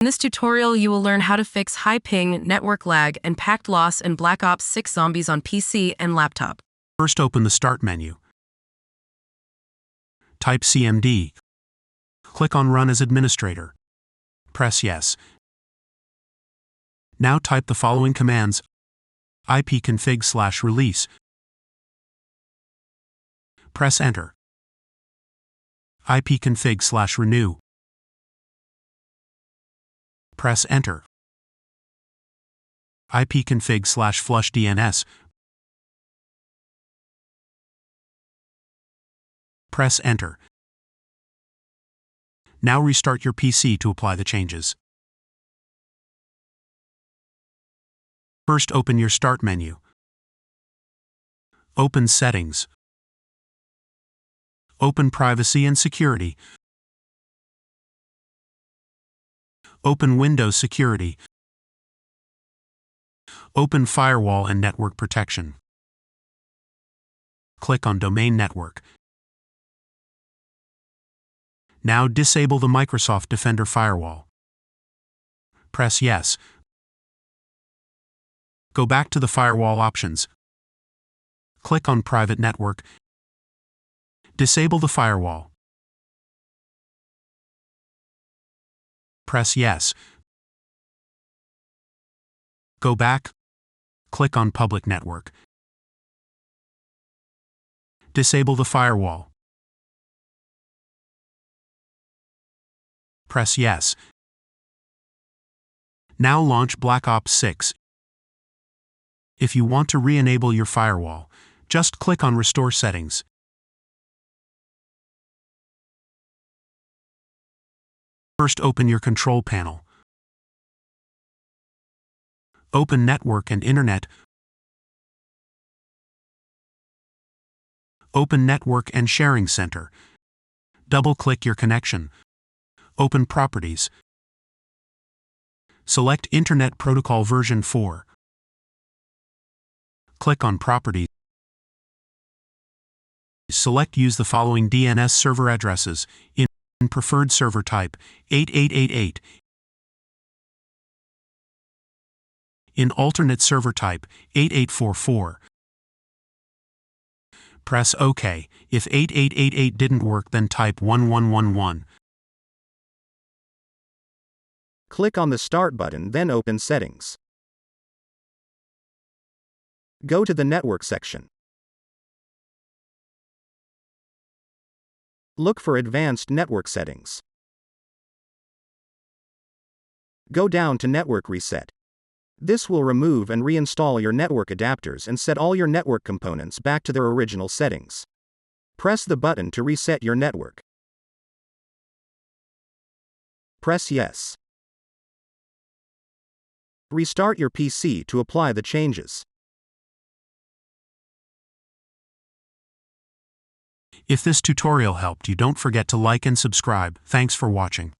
In this tutorial, you will learn how to fix high ping, network lag, and packet loss in Black Ops 6 Zombies on PC and laptop. First, open the Start menu. Type CMD. Click on Run as Administrator. Press Yes. Now type the following commands: ipconfig/release. Press Enter. ipconfig/renew. Press Enter. ipconfig/flush DNS. Press Enter. Now restart your PC to apply the changes. First, open your Start menu. Open Settings. Open Privacy and Security. Open Windows Security. Open Firewall and Network Protection. Click on Domain Network. Now disable the Microsoft Defender firewall. Press Yes. Go back to the firewall options. Click on Private Network. Disable the firewall. Press Yes. Go back. Click on Public Network. Disable the firewall. Press Yes. Now launch Black Ops 6. If you want to re-enable your firewall, just click on Restore Settings. First, open your control panel. Open Network and Internet. Open Network and Sharing Center. Double-click your connection. Open Properties. Select Internet Protocol version 4. Click on Properties. Select Use the following DNS server addresses in preferred server type 8888. In alternate server type 8844. Press OK. If 8888 didn't work, then type 1111. Click on the Start button, then open Settings. Go to the Network section. Look for Advanced Network Settings. Go down to Network Reset. This will remove and reinstall your network adapters and set all your network components back to their original settings. Press the button to reset your network. Press Yes. Restart your PC to apply the changes. If this tutorial helped you, don't forget to like and subscribe. Thanks for watching.